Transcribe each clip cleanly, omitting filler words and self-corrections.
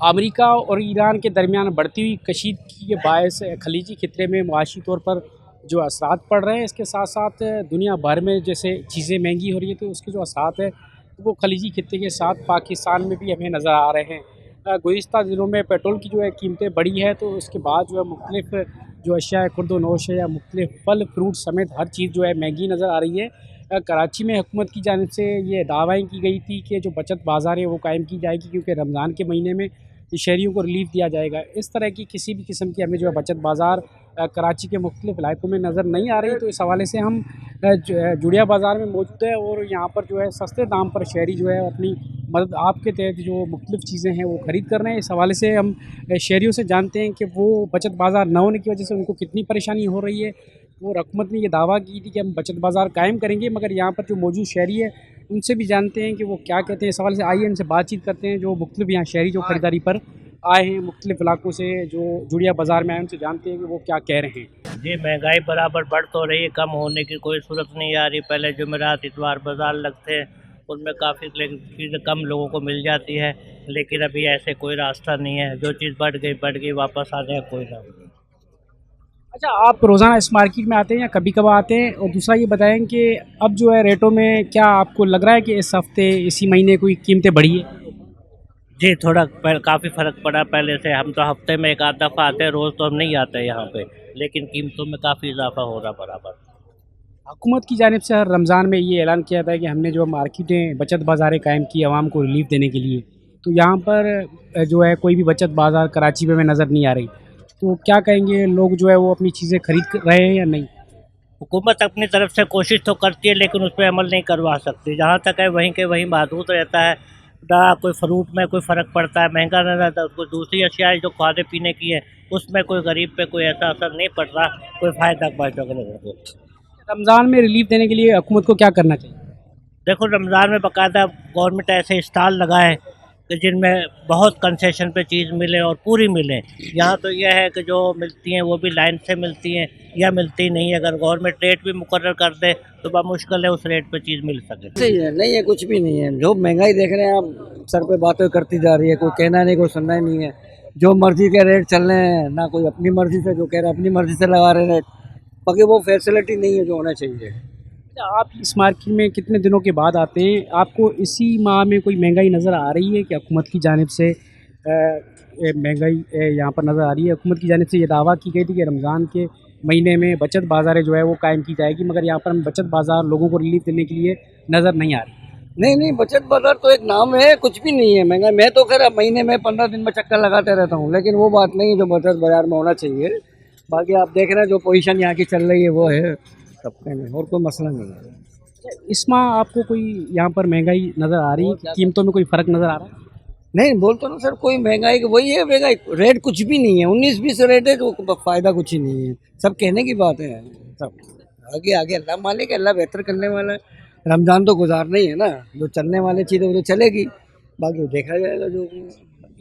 America और Iran के दरमियान बढ़ती हुई कशीदगी के बायस खलीजी खित्ते में मुआशी तौर पर जो असरात पड़ रहे हैं, इसके साथ साथ दुनिया भर में जैसे चीज़ें महंगी हो रही है, तो उसके जो असरात है वो खलीजी खित्ते के साथ पाकिस्तान में भी हमें नज़र आ रहे हैं। गुज़िस्ता दिनों में पेट्रोल की जो है कीमतें बढ़ी है, तो उसके बाद जो है मुख्तलिफ़ जो अशिया खुर्द व नोश है या मुख्तलिफ़ फल फ्रूट समेत हर चीज़ जो है महंगी नज़र आ रही है। कराची में हुकूमत की जानिब से ये दावाएँ की गई थी कि जो बचत बाज़ार है वो कायम की जाएगी, क्योंकि रमज़ान के महीने में शहरियों को रिलीफ़ दिया जाएगा। इस तरह की किसी भी किस्म की हमें जो है बचत बाज़ार कराची के मुख्तलिफ़ इलाकों में नज़र नहीं आ रही। तो इस हवाले से हम जुड़िया बाज़ार में मौजूद है और यहाँ पर जो है सस्ते दाम पर शहरी जो है अपनी मदद आपके तहत जो मुख्तलिफ़ चीज़ें हैं वो ख़रीद कर रहे हैं। इस हवाले से हम शहरियों से जानते हैं कि वो बचत बाज़ार न होने की वजह से उनको कितनी परेशानी हो रही है। और हुकूमत ने ये दावा की थी कि हम बचत बाज़ार कायम करेंगे, मगर यहाँ पर जो मौजूद शहरी है उनसे भी जानते हैं कि वो क्या कहते हैं। इस हवाले से आइए इनसे बातचीत करते हैं। जो मुख्तलिफ़ यहाँ शहरी जो ख़रीदारी पर आए हैं मुख्तलिफ़ इलाकों से, जो जुड़िया बाज़ार में आए, उनसे जानते हैं कि वो क्या कह रहे हैं। जी, महंगाई बराबर बढ़ तो रही है, कम होने की कोई सूरत नहीं आ रही। पहले जुमेरात इतवार बाज़ार लगते हैं, उनमें काफ़ी चीज़ें कम लोगों को मिल जाती है, लेकिन अभी ऐसे कोई रास्ता नहीं है। जो चीज़ बढ़ गई, वापस आने का कोई नाम नहीं। अच्छा, आप रोज़ाना इस मार्केट में आते हैं या कभी-कभार आते हैं? और दूसरा ये बताएँ कि अब जो है रेटों में क्या आपको लग रहा है कि इस हफ़्ते, इसी महीने कोई कीमतें बढ़ी है? जी, थोड़ा काफ़ी फ़र्क पड़ा पहले से। हम तो हफ्ते में एक आध दफ़ा आते हैं, रोज़ तो हम नहीं आते यहाँ पे, लेकिन कीमतों में काफ़ी इजाफा हो रहा बराबर। हुकूमत की जानिब से हर रमज़ान में ये ऐलान किया था है कि हमने जो मार्केटें, बचत बाज़ारें कायम की आवाम को रिलीफ़ देने के लिए। तो यहाँ पर जो है कोई भी बचत बाज़ार कराची में नज़र नहीं आ रही। तो क्या कहेंगे, लोग जो है वो अपनी चीज़ें खरीद रहे हैं या नहीं? हुकूमत अपनी तरफ से कोशिश तो करती है, लेकिन उस पे अमल नहीं करवा सकती। जहाँ तक है वहीं के वहीं महदूद रहता है। ना कोई फ्रूट में कोई फ़र्क पड़ता है, महंगा न रहता है। उसको दूसरी अशियाएँ जो खाने पीने की है, उसमें कोई गरीब पे कोई ऐसा असर नहीं पड़ रहा, कोई फ़ायदा पहुँचा के लोगों को। रमज़ान में रिलीफ़ देने के लिए हुकूमत को क्या करना चाहिए? देखो, रमज़ान में बाकायदा गवर्नमेंट ऐसे स्टॉल लगाए कि जिनमें बहुत कंसेशन पे चीज़ मिले और पूरी मिले। यहाँ तो यह है कि जो मिलती हैं वो भी लाइन से मिलती हैं या मिलती नहीं है। अगर गवर्नमेंट रेट भी मुकर्रर कर दे तो बामुश्किल है उस रेट पे चीज़ मिल सके। सही है, नहीं है, कुछ भी नहीं है। जो महंगाई देख रहे हैं आप, सर पे बातें करती जा रही है, कोई कहना नहीं, कोई सुनना ही नहीं है। जो मर्जी के रेट चल रहे हैं, ना कोई अपनी मर्जी से, जो कह रहे हैं अपनी मर्जी से लगा रहे हैं रेट। बाकी वो फैसिलिटी नहीं है जो होना चाहिए। अच्छा, आप इस मार्केट में कितने दिनों के बाद आते हैं? आपको इसी माह में कोई महंगाई नज़र आ रही है कि हुकूमत की जानिब से महंगाई यहाँ पर नज़र आ रही है? हुकूमत की जानिब से ये दावा की गई थी कि रमज़ान के महीने में बचत बाज़ारें जो है वो कायम की जाएगी, मगर यहाँ पर हम बचत बाज़ार लोगों को रिलीफ देने के लिए नज़र नहीं आ रही। नहीं नहीं, बचत बाजार तो एक नाम है, कुछ भी नहीं है महंगाई। मैं तो खैर महीने में 15 दिन में चक्कर लगाते रहता हूँ, लेकिन वो बात नहीं है जो बचत बाजार में होना चाहिए। बाकी आप देख रहे हैं जो पोजीशन यहाँ की चल रही है वो है सबके में, और कोई मसला नहीं है। इस माह आपको कोई यहाँ पर महंगाई नज़र आ रही है? कीमतों में कोई फ़र्क नज़र आ रहा है? नहीं, बोलते ना सर, कोई महंगाई की वही है महंगाई, रेट कुछ भी नहीं है। 19-20 रेट है तो फायदा कुछ ही नहीं है। सब कहने की बात है सब। आगे आगे अल्लाह मालिक है, अल्लाह बेहतर करने वाला है। रमज़ान तो गुजारना ही है ना, जो चलने वाली चीज़ है वो तो चलेगी, बाकी देखा जाएगा जो भी।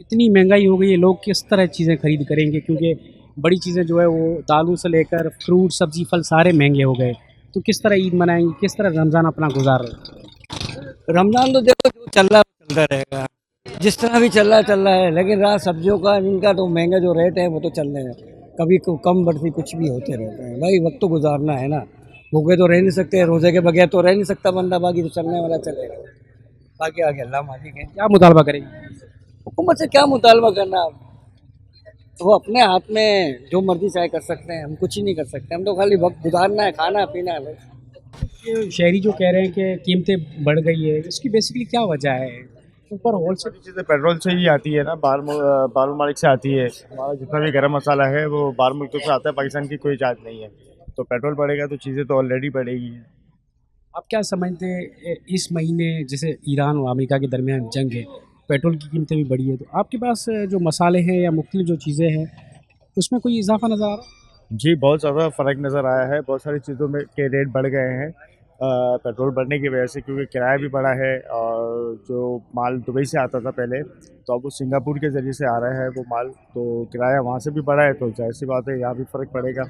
इतनी महंगाई हो गई है, लोग किस तरह चीज़ें खरीद करेंगे? क्योंकि बड़ी चीज़ें जो है वो दालों से लेकर फ्रूट, सब्ज़ी, फल सारे महंगे हो गए। तो किस तरह ईद मनाएंगे, किस तरह रमज़ान अपना गुजार रहे हैं? रमज़ान तो देखो जो चल रहा है वो चलता रहेगा, जिस तरह भी चल रहा है। लेकिन रहा सब्जियों का, इनका तो महंगा जो रेट है वो तो चल रहे हैं। कभी कम बढ़ती कुछ भी होते रहते हैं भाई, वक्त तो गुजारना है ना। भूखे तो रह नहीं सकते, रोज़े के बगैर तो रह नहीं सकता बंदा। बाकी तो चलने वाला चलेगा, बाकी आगे अल्लाह मालिक है। क्या मुतालबा करेंगे? हुकूमत से क्या मुतालबा करना, वो अपने हाथ में जो मर्जी चाहे कर सकते हैं, हम कुछ ही नहीं कर सकते। हम तो खाली वक्त गुजारना है, खाना पीना है। ये शहरी जो कह रहे हैं कि कीमतें बढ़ गई है, इसकी बेसिकली क्या वजह है? ऊपर होलसेल सभी चीज़ें पेट्रोल से ही आती है ना, बाहर मुल्क से आती है। हमारा जितना भी गरम मसाला है वो बाहर मुल्कों से आता है, पाकिस्तान की कोई चार्ज नहीं है। तो पेट्रोल बढ़ेगा तो चीज़ें तो ऑलरेडी बढ़ेगी। आप क्या समझते हैं, इस महीने जैसे ईरान और अमेरिका के दरमियान जंग है, पेट्रोल की कीमतें भी बढ़ी है, तो आपके पास जो मसाले हैं या मुख्तलिफ जो चीज़ें हैं उसमें कोई इजाफा नज़र आ रहा है? जी, बहुत ज़्यादा फ़र्क नज़र आया है। बहुत सारी चीज़ों में के रेट बढ़ गए हैं पेट्रोल बढ़ने की वजह से, क्योंकि किराया भी बढ़ा है। और जो माल दुबई से आता था पहले, तो अब वो सिंगापुर के ज़रिए से आ रहा है वो माल, तो किराया वहाँ से भी बढ़ा है, तो ज़ाहिर सी बात है यहाँ भी फ़र्क पड़ेगा।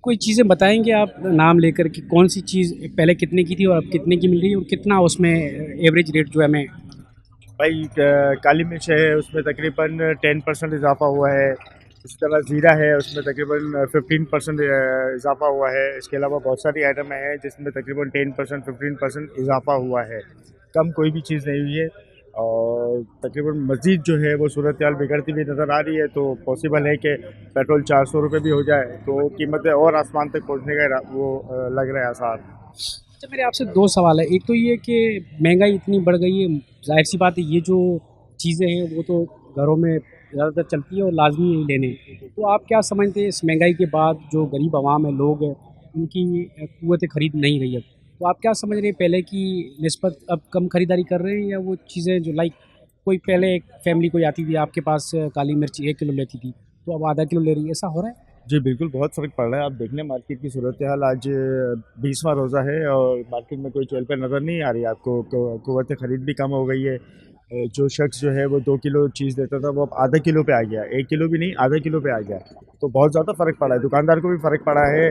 कोई चीज़ें बताएंगे आप नाम लेकर कि कौन सी चीज़ पहले कितने की थी और अब कितने की मिल रही है, और कितना उसमें एवरेज रेट जो है हमें? भाई काली मिर्च है उसमें तकरीबन 10% इजाफा हुआ है। इसी तरह ज़ीरा है उसमें तकरीबन 15% इजाफा हुआ है। इसके अलावा बहुत सारी आइटम हैं जिसमें तकरीबन 10% 15% इजाफा हुआ है। कम कोई भी चीज़ नहीं हुई है और तकरीबन मज़ीद जो है वो सूरत हाल बिगड़ती हुई नज़र आ रही है। तो पॉसिबल है कि पेट्रोल 400 रुपये भी हो जाए तो कीमतें और आसमान तक पहुँचने का वो लग रहा है आसार। अच्छा, मेरे आपसे दो सवाल है। एक तो ये कि महंगाई इतनी बढ़ गई है, ज़ाहिर सी बात है ये जो चीज़ें हैं वो तो घरों में ज़्यादातर चलती है और लाजमी है लेने। तो आप क्या समझते हैं इस महंगाई के बाद जो गरीब आवाम है, लोग हैं, उनकी क़ुव्वत ख़रीद नहीं रही अब, तो आप क्या समझ रहे हैं पहले की निस्बत अब कम ख़रीदारी कर रहे हैं, या वो चीज़ें जो लाइक कोई पहले एक फैमिली कोई आती थी आपके पास काली मिर्च 1 किलो लेती थी, तो अब आधा किलो ले रही है, ऐसा हो रहा है? जी, बिल्कुल, बहुत फ़र्क पड़ रहा है। आप देख लें मार्केट की सूरत-ए-हाल आज 20वाँ रोज़ा है और मार्केट में कोई चहल-पहल नज़र नहीं आ रही है आपको। क़ुव्वत ख़रीद भी कम हो गई है। जो शख़्स जो है वो 2 किलो चीज़ देता था वो अब आधा किलो पे आ गया है। 1 किलो भी नहीं, आधा किलो पे आ गया है। तो बहुत ज़्यादा फ़र्क पड़ा है। दुकानदार को भी फ़र्क पड़ा है,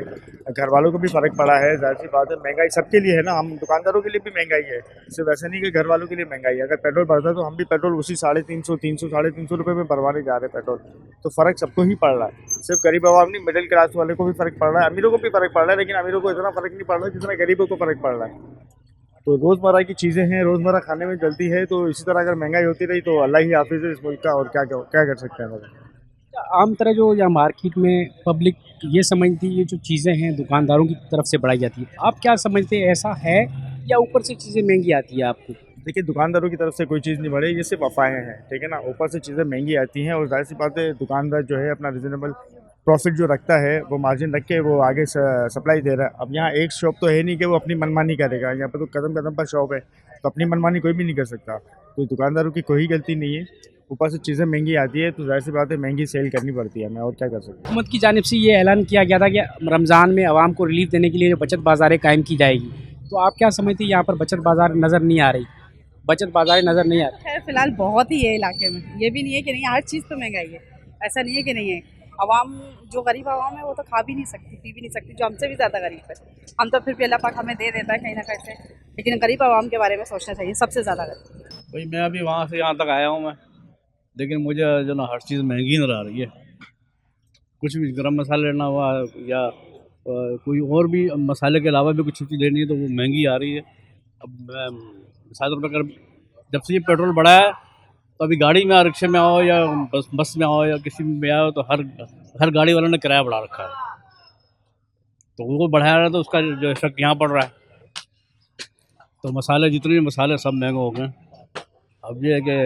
घरवालों को भी फ़र्क पड़ा है। ज़ाहिर-सी बात है महँगाई सबके लिए है ना, हम दुकानदारों के लिए भी महँगाई है। सिर्फ़ ऐसा नहीं कि घरवालों के लिए महँगाई है। अगर पेट्रोल बढ़ता तो हम भी पेट्रोल उसी 350 300 साढ़े 300 रुपये में भरवाने जा रहे हैं पेट्रोल। तो फ़र्क सबको ही पड़ रहा है। सिर्फ गरीब आवाम नहीं, मिडिल क्लास वाले को भी फ़र्क पड़ रहा है, अमीरों को भी फ़र्क पड़ रहा है, लेकिन अमीरों को इतना फ़र्क नहीं पड़ रहा है जितना गरीबों को फ़र्क पड़ रहा है। तो रोज़मर्रा की चीज़ें हैं, रोज़मर्रा खाने में चलती है, तो इसी तरह अगर महंगाई होती रही तो अल्लाह ही हाफ़िज़ है इस मुल्क का और क्या क्या कर सकते हैं लोग। आम तरह जो या मार्केट में पब्लिक ये समझती है ये जो चीज़ें हैं दुकानदारों की तरफ से बढ़ाई जाती है, आप क्या समझते हैं ऐसा है, या ऊपर से चीज़ें महंगी आती है आपको? देखिए, दुकानदारों की तरफ से कोई चीज़ नहीं बढ़ी, ये सिर्फ़ अफ़वाहें हैं, ठीक है ना? ऊपर से चीज़ें महंगी आती हैं और ज़ाहिर-सी बात है दुकानदार जो है अपना रीज़नेबल प्रॉफ़िट जो रखता है, वो मार्जिन रख के वो आगे सप्लाई दे रहा है। अब यहाँ एक शॉप तो है नहीं कि वो अपनी मनमानी करेगा, यहाँ पे तो कदम-कदम पर शॉप है, तो अपनी मनमानी कोई भी नहीं कर सकता। तो दुकानदारों की कोई गलती नहीं है, ऊपर से चीज़ें महंगी आती है, तो ज़ाहिर-सी बात है महंगी सेल करनी पड़ती है हमें और क्या कर सकते हैं। हुकूमत की जानिब से ये ऐलान किया गया था कि रमज़ान में आवाम को रिलीफ़ देने के लिए जो बचत बाज़ारें कायम की जाएगी, तो आप क्या समझती हैं यहाँ पर बचत बाज़ार नज़र नहीं आ रही? बचत बाज़ारें नज़र नहीं आ रही? खैर फिलहाल बहुत ही है इलाके में, ये भी नहीं है कि नहीं, हर चीज़ पे महंगाई है, ऐसा नहीं है कि नहीं है। आवाम जो गरीब आवाम है वो तो खा भी नहीं सकती, पी भी नहीं सकती, जो हमसे भी ज़्यादा गरीब है। हम तो फिर भी अल्लाह पाक हमें दे देता है कहीं ना कहीं से, लेकिन गरीब आवाम के बारे में सोचना चाहिए, सबसे ज़्यादा गरीब। भाई मैं अभी वहाँ से यहाँ तक आया हूँ मैं, लेकिन मुझे जो ना हर चीज़ महंगी नज़र आ रही है। कुछ भी गरम मसाला लेना हुआ या कोई और भी मसाले के अलावा भी कुछ चीज़ लेनी है तो वो महंगी आ रही है। अब मैं मिसाल के तौर पर अगर जब से ये पेट्रोल बढ़ा है तो अभी गाड़ी में रिक्शे में आओ या बस में आओ या किसी में आओ तो हर गाड़ी वालों ने किराया बढ़ा रखा है। तो वो बढ़ाया रहा है तो उसका जो इफेक्ट यहाँ पड़ रहा है। तो मसाले जितने भी मसाले सब महंगे हो गए। अब ये है कि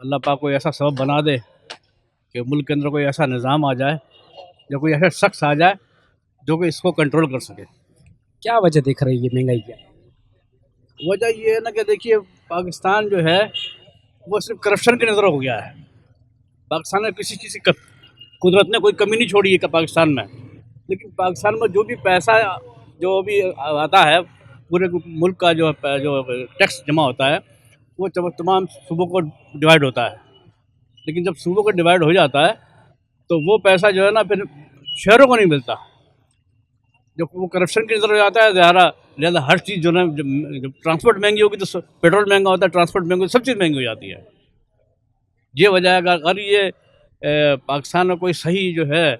अल्लाह पाक कोई ऐसा सबब बना दे कि मुल्क के अंदर कोई ऐसा निज़ाम आ जाए या कोई ऐसा शख्स आ जाए जो कि इसको कंट्रोल कर सके। क्या वजह दिख रही है महंगाई की? वजह ये है ना कि देखिए पाकिस्तान जो है वो सिर्फ करप्शन की नज़र हो गया है। पाकिस्तान में किसी चीज़ की कुदरत ने कोई कमी नहीं छोड़ी है पाकिस्तान में, लेकिन पाकिस्तान में जो भी पैसा जो भी आता है पूरे मुल्क का जो टैक्स जमा होता है वो तमाम सूबों को डिवाइड होता है। लेकिन जब सूबों को डिवाइड हो जाता है तो वो पैसा जो है ना फिर शहरों को नहीं मिलता। जब वो करप्शन की नज़र हो जाता है लिहाजा हर चीज़ जो है जब ट्रांसपोर्ट महंगी होगी तो पेट्रोल महंगा होता है, ट्रांसपोर्ट महंगी होती है, सब चीज़ महंगी हो जाती है। ये वजह है अगर ये पाकिस्तान में कोई सही जो है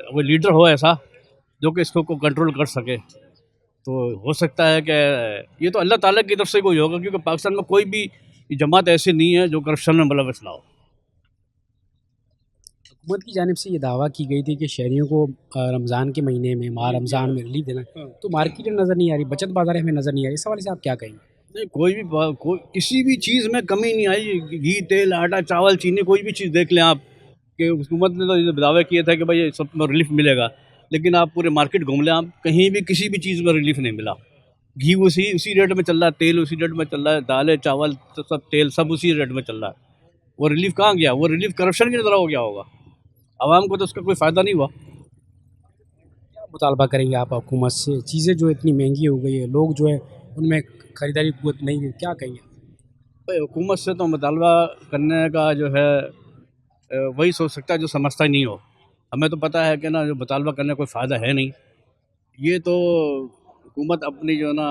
वो लीडर हो ऐसा जो कि इसको कंट्रोल कर सके तो हो सकता है कि ये तो अल्लाह ताला की तरफ से कोई होगा, क्योंकि पाकिस्तान में कोई भी जमात ऐसी नहीं है जो करप्शन में मुलव्वस ना हो। हुकूमत की जानिब से ये दावा की गई थी कि शहरियों को रमज़ान के महीने में माह रमज़ान में रिलीफ देना है, तो मार्केटें नज़र नहीं आ रही, बचत बाज़ारें हमें नज़र नहीं आ रही। इस हवाले से आप क्या कहेंगे? नहीं, कोई किसी भी चीज़ में कमी नहीं आई। घी, तेल, आटा, चावल, चीनी, कोई भी चीज़ देख लें आप कि हुकूमत ने तो ये दावे किए थे कि भाई सब में रिलीफ मिलेगा, लेकिन आप पूरे मार्केट घूम लें, आप कहीं भी किसी भी चीज़ में रिलीफ नहीं मिला। घी उसी रेट में चल रहा है, तेल उसी रेट में चल रहा है, दालें चावल सब तेल सब उसी रेट में चल रहा है। वो रिलीफ कहाँ गया? वो रिलीफ करप्शन की तरह हो गया होगा। आवाम को तो उसका कोई फ़ायदा नहीं हुआ। क्या मुतालबा करेंगे आप हुकूमत से? चीज़ें जो इतनी महंगी हो गई है, लोग जो है उनमें ख़रीदारी की क़ुव्वत नहीं है, क्या कहेंगे? भाई हुकूमत से तो मुतालबा करने का जो है वही सोच सकता है जो समझता ही नहीं हो। हमें तो पता है कि ना जो मुतालबा करने का कोई फ़ायदा है नहीं। ये तो हुकूमत अपनी जो है ना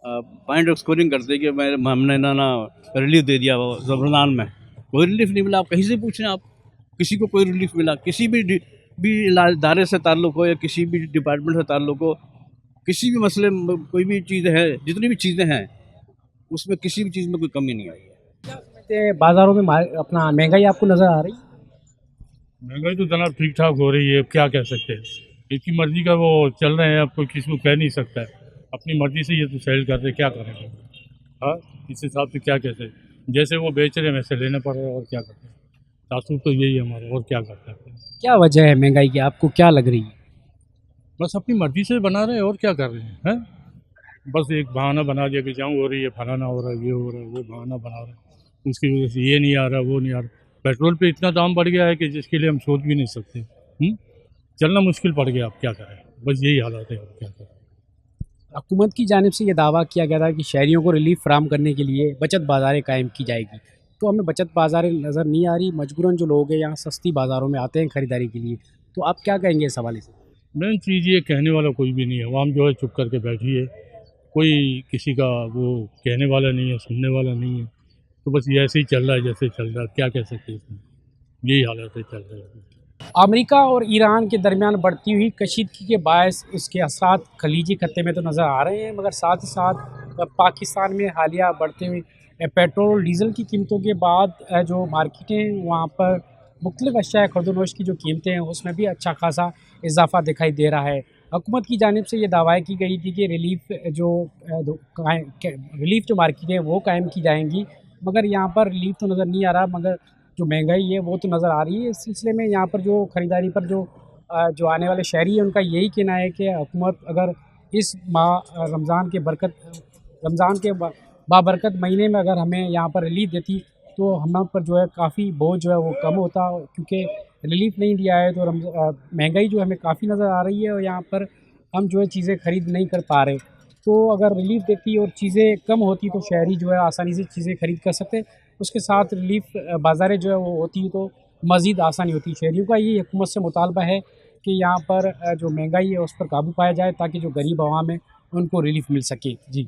पॉइंट ऑफ स्कोरिंग करते कि हमने ना रिलीफ दे दिया रमज़ान में। कोई रिलीफ नहीं मिला। आप कहीं से पूछें, आप किसी को कोई रिलीफ मिला? किसी भी इदारे से ताल्लुक़ हो या किसी भी डिपार्टमेंट से ताल्लुक़ हो, किसी भी मसले में कोई भी चीज़ है, जितनी भी चीज़ें हैं उसमें किसी भी चीज़ में कोई कमी नहीं आई है। बाज़ारों में अपना महंगाई आपको नज़र आ रही है? महंगाई तो जनाब ठीक ठाक हो रही है, अब क्या कह सकते हैं। इसकी मर्ज़ी का वो चल रहे हैं, अब कोई किसी को कह नहीं सकता है। अपनी मर्ज़ी से ये तो सेल कर रहे, क्या करेंगे? हाँ, इस हिसाब से क्या कह सकते हैं। जैसे वो बेच रहे हैं वैसे लेना पड़ रहा है, और क्या करते हैं। तासुब तो यही है हमारा, और क्या कर सकते हैं। क्या वजह है महंगाई की, आपको क्या लग रही है? बस अपनी मर्ज़ी से बना रहे हैं, और क्या कर रहे हैं। बस एक बहाना बना दिया कि जंग हो रही है, फलाना हो रहा है, ये हो रहा है, वो बहाना बना रहे हैं। उसकी वजह से ये नहीं आ रहा, वो नहीं आ रहा। पेट्रोल पे इतना दाम बढ़ गया है कि जिसके लिए हम सोच भी नहीं सकते। चलना मुश्किल पड़ गया, अब क्या करें। बस यही हालात है, अब क्या करें। हुकूमत की जानिब से ये दावा किया गया था कि शहरियों को रिलीफ फराहम करने के लिए बचत बाज़ारें कायम की जाएगी, तो हमें बचत बाज़ारें नज़र नहीं आ रही। मजबूरन जो लोग हैं यहाँ सस्ती बाज़ारों में आते हैं ख़रीदारी के लिए, तो आप क्या कहेंगे इस हवाले से? मेन चीज़ ये, कहने वाला कोई भी नहीं है। आवाम जो है चुप करके बैठी है, कोई किसी का वो कहने वाला नहीं है, सुनने वाला नहीं है। तो बस ये ऐसे ही चल रहा है जैसे चल रहा है, क्या कह सकते हैं इसमें। यही हालत है, चल रहा है। अमेरिका और ईरान के दरमियान बढ़ती हुई कशीदगी के बायस इसके असरात खलीजी खत्ते में तो नज़र आ रहे हैं, मगर साथ ही साथ पाकिस्तान में हालिया बढ़ते हुए पेट्रोल डीज़ल की कीमतों के बाद जो मार्केटें वहाँ पर मुख्तलिफ अशिया खुर्दनोश की जो कीमतें हैं उसमें भी अच्छा खासा इजाफा दिखाई दे रहा है। हुकूमत की जानिब से ये दावाएँ की गई थी कि रिलीफ जो मार्केटें हैं वो कायम की जाएंगी, मगर यहाँ पर रिलीफ तो नज़र नहीं आ रहा, मगर जो महंगाई है वो तो नज़र आ रही है। इस सिलसिले में यहाँ पर जो ख़रीदारी पर जो आने वाले शहरी हैं उनका यही कहना है कि हुकूमत अगर इस माह रमज़ान के बाबरकत महीने में अगर हमें यहाँ पर रिलीफ देती तो हम पर जो है काफ़ी बोझ जो है वो कम होता, क्योंकि रिलीफ नहीं दिया है तो महंगाई जो हमें काफ़ी नज़र आ रही है और यहाँ पर हम जो है चीज़ें ख़रीद नहीं कर पा रहे। तो अगर रिलीफ देती और चीज़ें कम होती तो शहरी जो है आसानी से चीज़ें ख़रीद कर सकते। उसके साथ रिलीफ बाज़ारें जो है वो होती तो मज़ीद आसानी होती। शहरियों का ये हुकूमत से मुतालबा है कि यहाँ पर जो महंगाई है उस पर काबू पाया जाए ताकि जो गरीब अवाम है उनको रिलीफ मिल सके। जी।